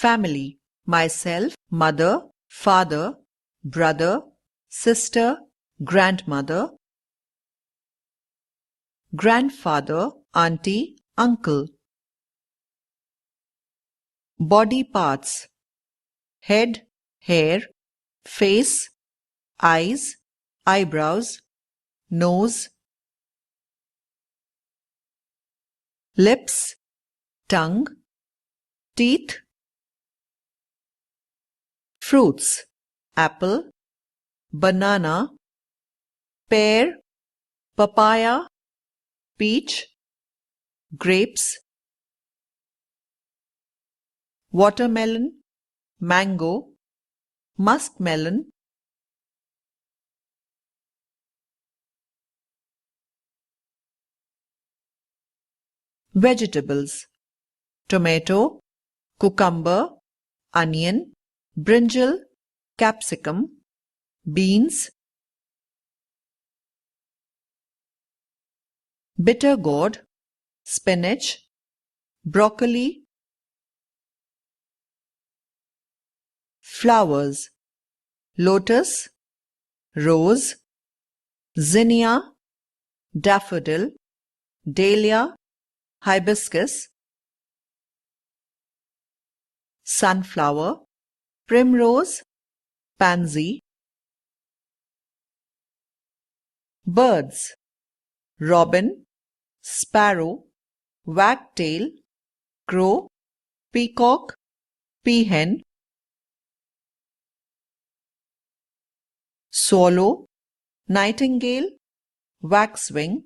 family, myself, mother, father, brother, sister, grandmother, grandfather, auntie, uncle. Body parts: head, hair, face, eyes, eyebrows, nose, lips, tongue, teeth. Fruits: apple, banana, pear, papaya, peach, grapes, watermelon, mango, muskmelon. Vegetables: tomato, cucumber, onion, brinjal, capsicum, beans, bitter gourd, spinach, broccoli. Flowers: lotus, rose, zinnia, daffodil, dahlia, hibiscus, sunflower, primrose, pansy. Birds: robin, sparrow, wagtail, crow, peacock, peahen. Swallow, nightingale, waxwing.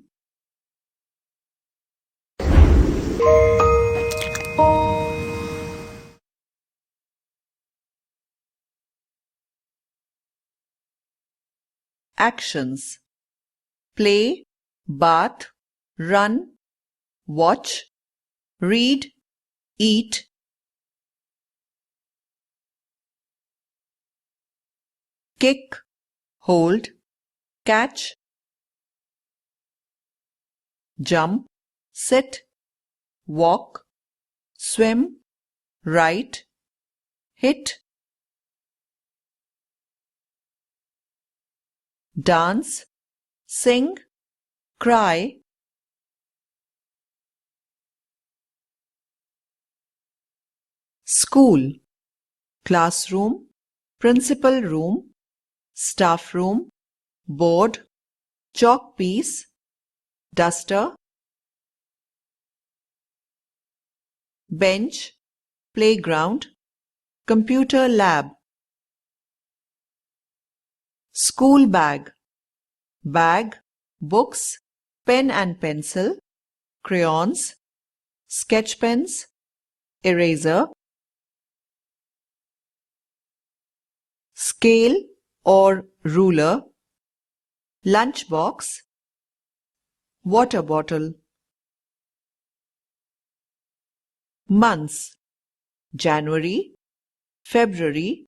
Actions: play, bath, run, watch, read, eat. Kick, hold, catch, jump, sit, walk, swim, write, hit, dance, sing, cry. School: classroom, principal room, staff room, board, chalk piece, duster, bench, playground, computer lab. School bag: bag, books, pen and pencil, crayons, sketch pens, eraser. Scale or ruler, lunch box, water bottle. Months: January, February,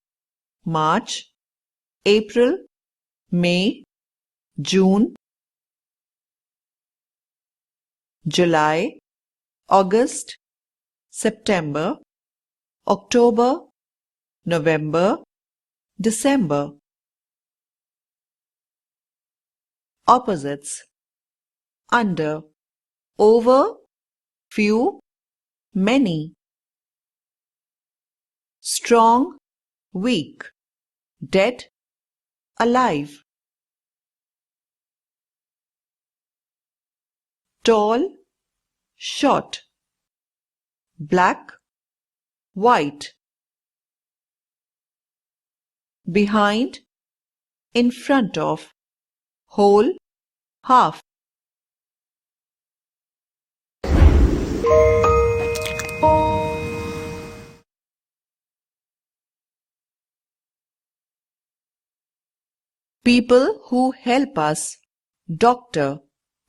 March, April, May, June, July, August, September, October, November, December. Opposites: under, over, few, many. Strong, weak, dead, alive. Tall, short, black, white. Behind, in front of, whole, half. People who help us: doctor,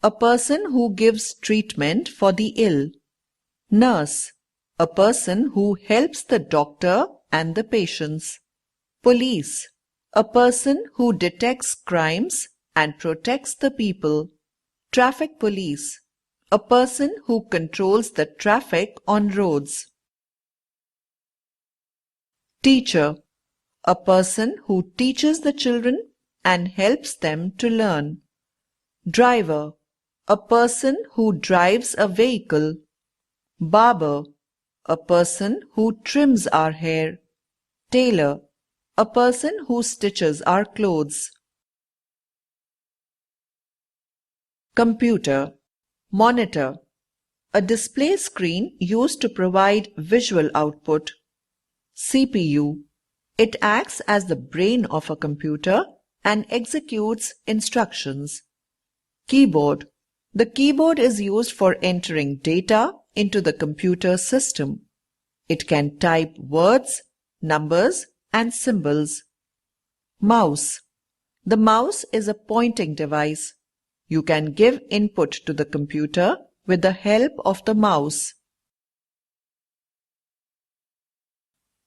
a person who gives treatment for the ill. Nurse, a person who helps the doctor and the patients. Police, a person who detects crimes and protects the people. Traffic police, a person who controls the traffic on roads. Teacher, a person who teaches the children and helps them to learn. Driver, a person who drives a vehicle. Barber, a person who trims our hair. Tailor, a person who stitches our clothes. Computer, monitor, a display screen used to provide visual output. CPU, it acts as the brain of a computer and executes instructions. Keyboard, the keyboard is used for entering data into the computer system. It can type words, numbers, and symbols. Mouse, the mouse is a pointing device. You can give input to the computer with the help of the mouse.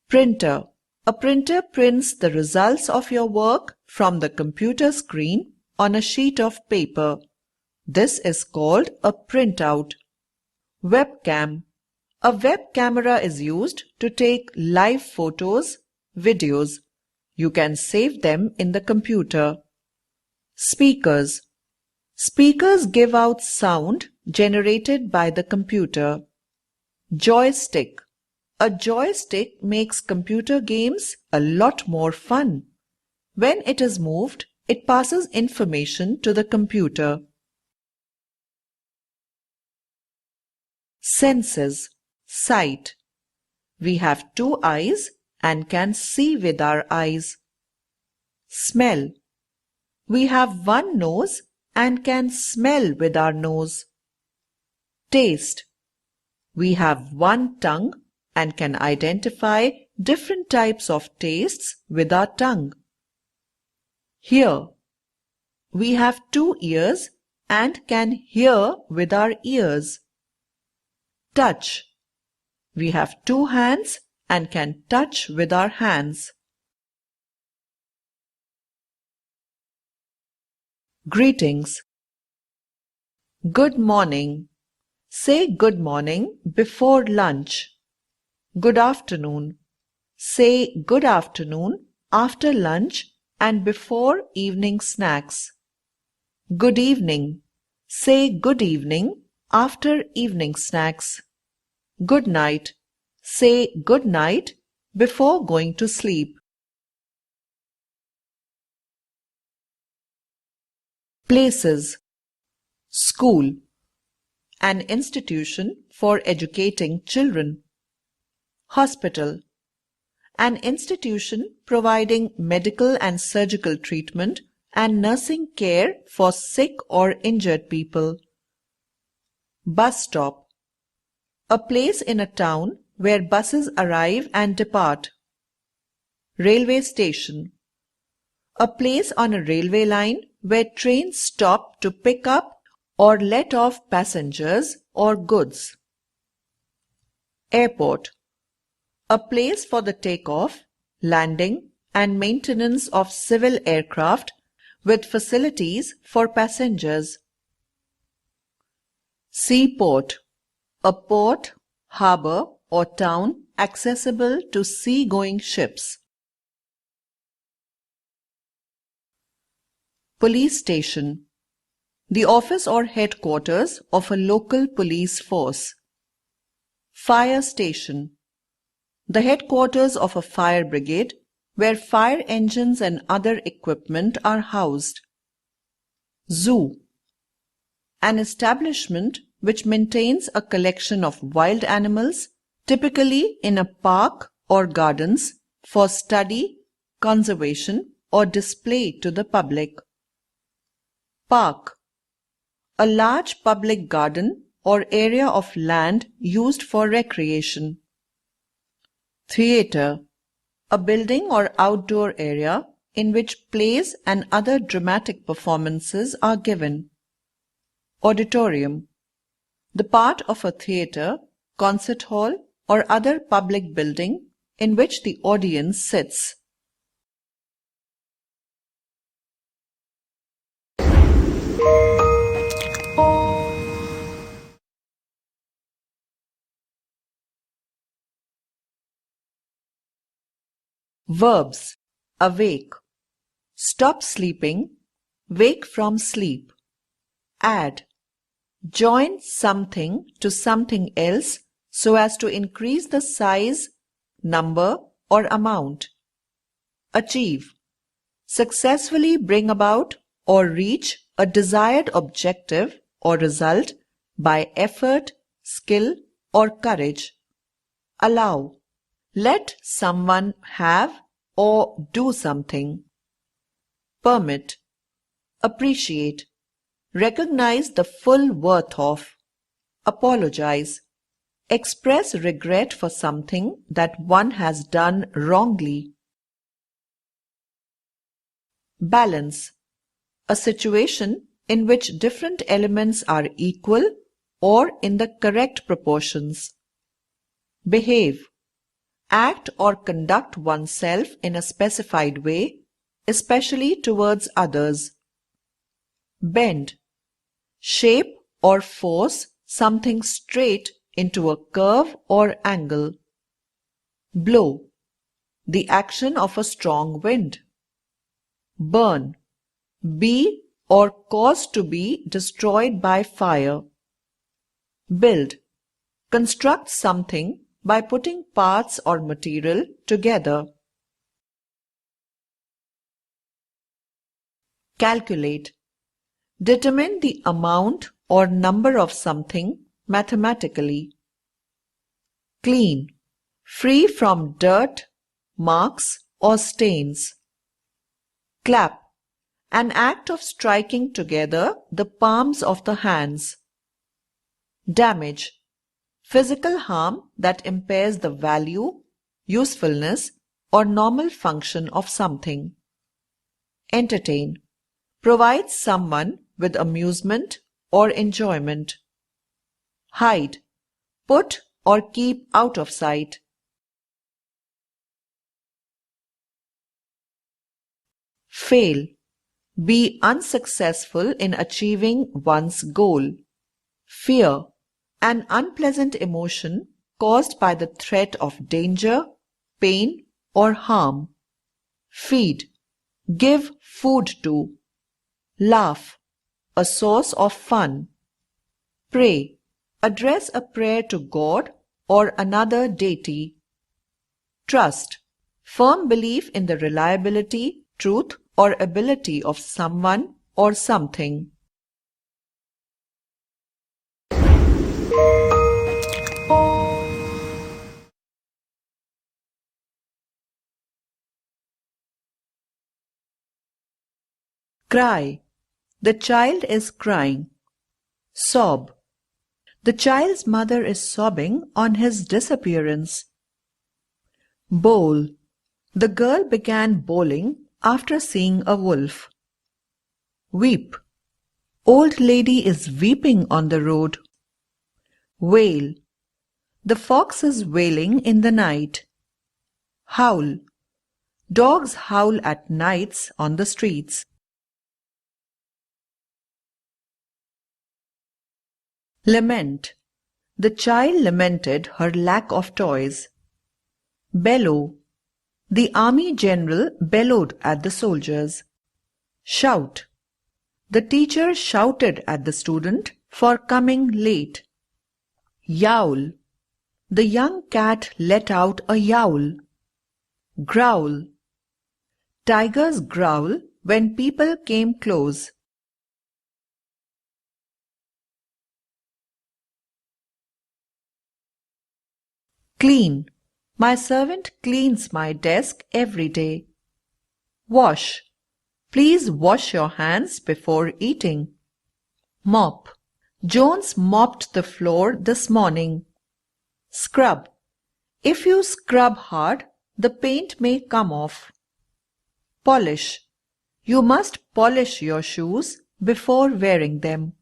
Printer, a printer prints the results of your work from the computer screen on a sheet of paper. This is called a printout. Webcam, a web camera is used to take live photos, videos. You can save them in the computer. Speakers, speakers give out sound generated by the computer. Joystick, a joystick makes computer games a lot more fun. When it is moved, it passes information to the computer. Senses, sight. We have 2 eyes and can see with our eyes. Smell. We have 1 nose and can smell with our nose. Taste. We have 1 tongue and can identify different types of tastes with our tongue. Hear. We have 2 ears and can hear with our ears. Touch. We have 2 hands and can touch with our hands. Greetings. Good morning. Say good morning before lunch. Good afternoon. Say good afternoon after lunch and before evening snacks. Good evening. Say good evening after evening snacks. Good night. Say good night before going to sleep. Places. School, an institution for educating children. Hospital, an institution providing medical and surgical treatment and nursing care for sick or injured people. Bus stop, a place in a town where buses arrive and depart. Railway station, a place on a railway line where trains stop to pick up or let off passengers or goods. Airport, a place for the takeoff, landing and maintenance of civil aircraft with facilities for passengers. Seaport, a port, harbour or town accessible to sea-going ships. Police station, the office or headquarters of a local police force. Fire station, the headquarters of a fire brigade where fire engines and other equipment are housed. Zoo, an establishment which maintains a collection of wild animals, typically in a park or gardens, for study, conservation or display to the public. Park, a large public garden or area of land used for recreation. Theatre, a building or outdoor area in which plays and other dramatic performances are given. Auditorium, the part of a theatre, concert hall or other public building in which the audience sits. Verbs: awake, stop sleeping, wake from sleep. Add: join something to something else so as to increase the size, number, or amount. Achieve: successfully bring about or reach a desired objective or result by effort, skill, or courage. Allow: let someone have or do something. Permit: appreciate, recognize the full worth of. Apologize: express regret for something that one has done wrongly. Balance: a situation in which different elements are equal or in the correct proportions. Behave: act or conduct oneself in a specified way, especially towards others. Bend: shape or force something straight into a curve or angle. Blow: the action of a strong wind. Burn: be or cause to be destroyed by fire. Build: construct something by putting parts or material together. Calculate: determine the amount or number of something mathematically. Clean: free from dirt, marks, or stains. Clap: an act of striking together the palms of the hands. Damage: physical harm that impairs the value, usefulness, or normal function of something. Entertain: provide someone with amusement or enjoyment. Hide: put or keep out of sight. Fail: be unsuccessful in achieving one's goal. Fear: an unpleasant emotion caused by the threat of danger, pain, or harm. Feed: give food to. Laugh: a source of fun. Pray: address a prayer to God or another deity. Trust: firm belief in the reliability, truth, or ability of someone or something. Cry: the child is crying. Sob: the child's mother is sobbing on his disappearance. Bowl: the girl began bowling after seeing a wolf. Weep: old lady is weeping on the road. Wail: the fox is wailing in the night. Howl: dogs howl at nights on the streets. Lament: the child lamented her lack of toys. Bellow: the army general bellowed at the soldiers. Shout: the teacher shouted at the student for coming late. Yowl: the young cat let out a yowl. Growl: tigers growl when people came close. Clean: my servant cleans my desk every day. Wash: please wash your hands before eating. Mop: Jones mopped the floor this morning. Scrub: if you scrub hard, the paint may come off. Polish: you must polish your shoes before wearing them.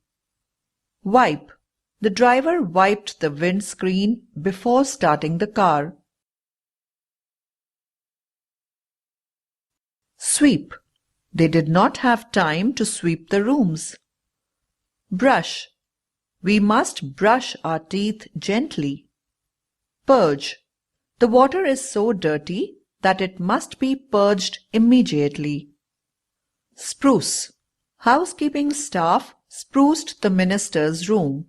Wipe: the driver wiped the windscreen before starting the car. Sweep: they did not have time to sweep the rooms. Brush: we must brush our teeth gently. Purge: the water is so dirty that it must be purged immediately. Spruce. Housekeeping staff spruced the minister's room.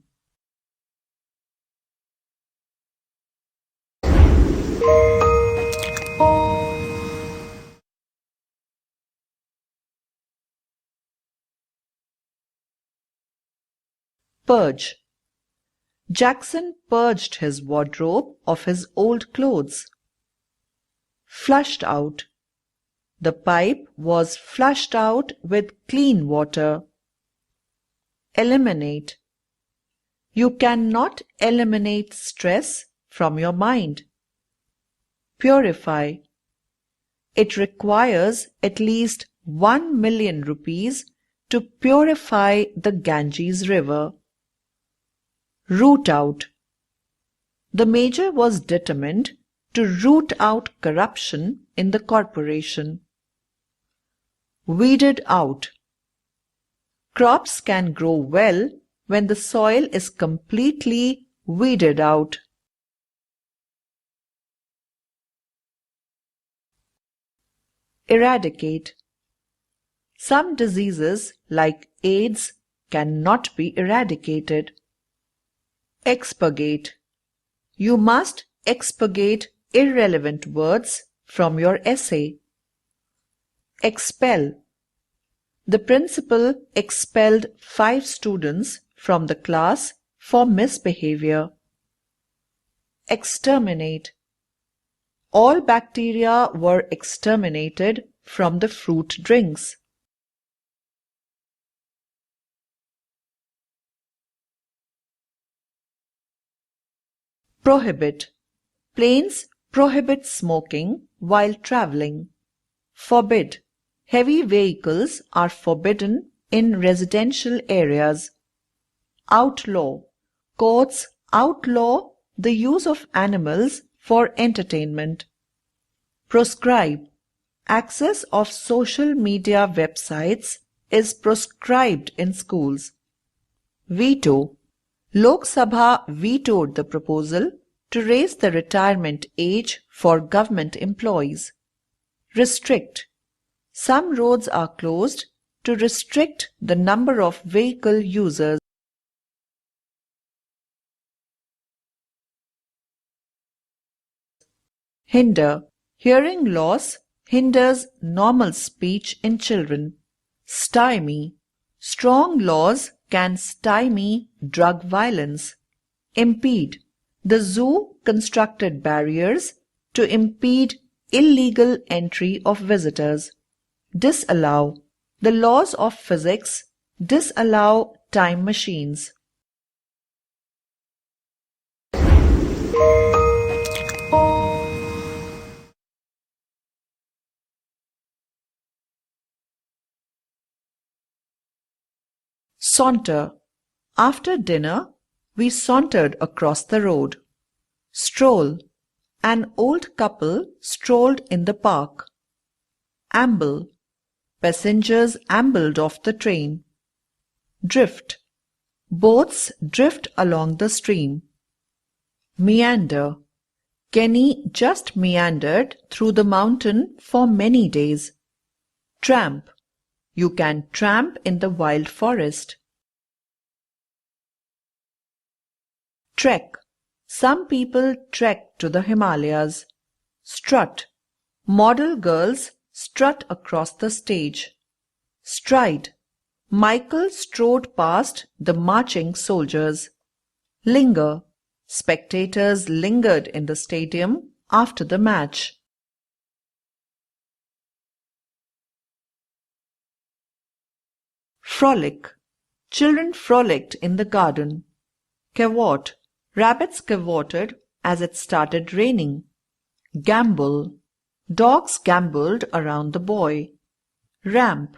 Purge. Jackson purged his wardrobe of his old clothes. Flushed out. The pipe was flushed out with clean water. Eliminate. You cannot eliminate stress from your mind. Purify. It requires at least 1 million rupees to purify the Ganges river. Root out. The major was determined to root out corruption in the corporation. Weeded out. Crops can grow well when the soil is completely weeded out. Eradicate. Some diseases like AIDS cannot be eradicated. Expurgate. You must expurgate irrelevant words from your essay. Expel. The principal expelled 5 students from the class for misbehavior. Exterminate. All bacteria were exterminated from the fruit drinks. Prohibit. Planes prohibit smoking while traveling. Forbid. Heavy vehicles are forbidden in residential areas. Outlaw. Courts outlaw the use of animals for entertainment. Proscribe. Access of social media websites is proscribed in schools. Veto. Lok Sabha vetoed the proposal to raise the retirement age for government employees. Restrict. Some roads are closed to restrict the number of vehicle users. Hinder. Hearing loss hinders normal speech in children. Stymie. Strong laws can stymie drug violence. Impede. The zoo constructed barriers to impede illegal entry of visitors. Disallow. The laws of physics disallow time machines. Saunter. After dinner, we sauntered across the road. Stroll. An old couple strolled in the park. Amble. Passengers ambled off the train. Drift. Boats drift along the stream. Meander. Kenny just meandered through the mountain for many days. Tramp. You can tramp in the wild forest. Trek. Some people trek to the Himalayas. Strut. Model girls strut across the stage. Stride. Michael strode past the marching soldiers. Linger. Spectators lingered in the stadium after the match. Frolic. Children frolicked in the garden. Cavort. Rabbits cavorted as it started raining. Gambol. Dogs gamboled around the boy. Ramp.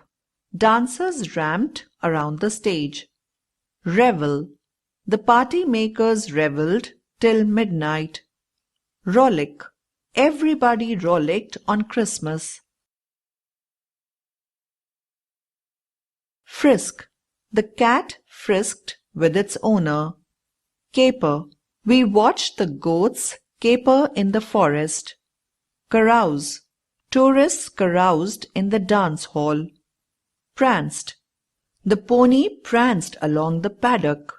Dancers ramped around the stage. Revel. The party makers revelled till midnight. Rollick. Everybody rollicked on Christmas. Frisk. The cat frisked with its owner. Caper. We watched the goats caper in the forest. Carouse. Tourists caroused in the dance hall. Pranced. The pony pranced along the paddock.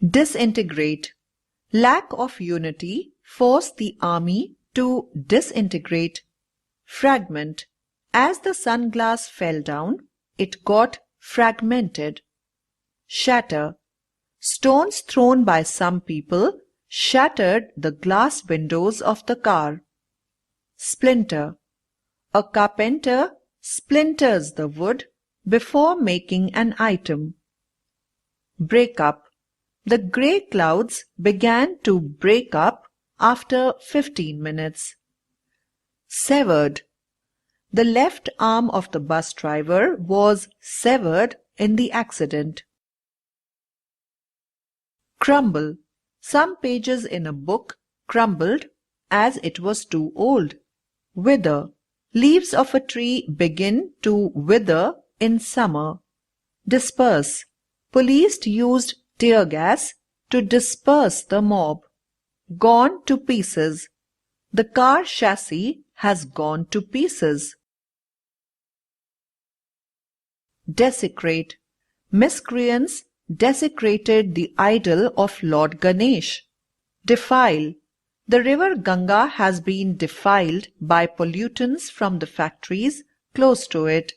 Disintegrate. Lack of unity forced the army to disintegrate. Fragment. As the sunglass fell down, it got fragmented. Shatter. Stones thrown by some people shattered the glass windows of the car. Splinter. A carpenter splinters the wood before making an item. Break up. The grey clouds began to break up after 15 minutes. Severed. The left arm of the bus driver was severed in the accident. Crumble. Some pages in a book crumbled as it was too old. Wither. Leaves of a tree begin to wither in summer. Disperse. Police used tear gas to disperse the mob. Gone to pieces. The car chassis has gone to pieces. Desecrate. Miscreants desecrated the idol of Lord Ganesh. Defile. The river Ganga has been defiled by pollutants from the factories close to it.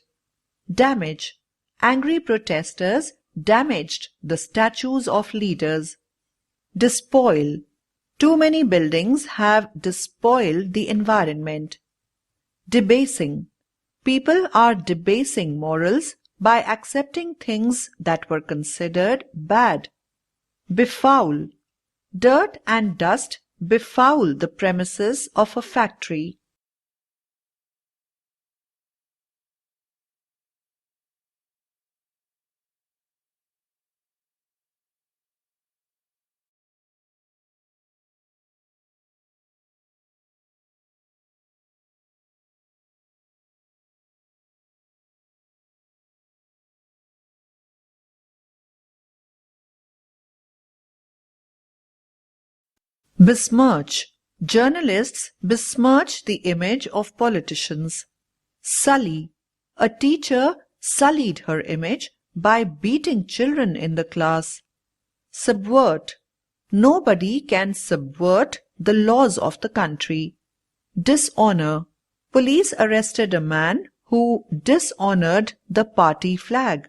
Damage. Angry protesters damaged the statues of leaders. Despoil. Too many buildings have despoiled the environment. Debasing. People are debasing morals by accepting things that were considered bad. Befoul. Dirt and dust befoul the premises of a factory. Besmirch. Journalists besmirch the image of politicians. Sully. A teacher sullied her image by beating children in the class. Subvert. Nobody can subvert the laws of the country. Dishonor. Police arrested a man who dishonored the party flag.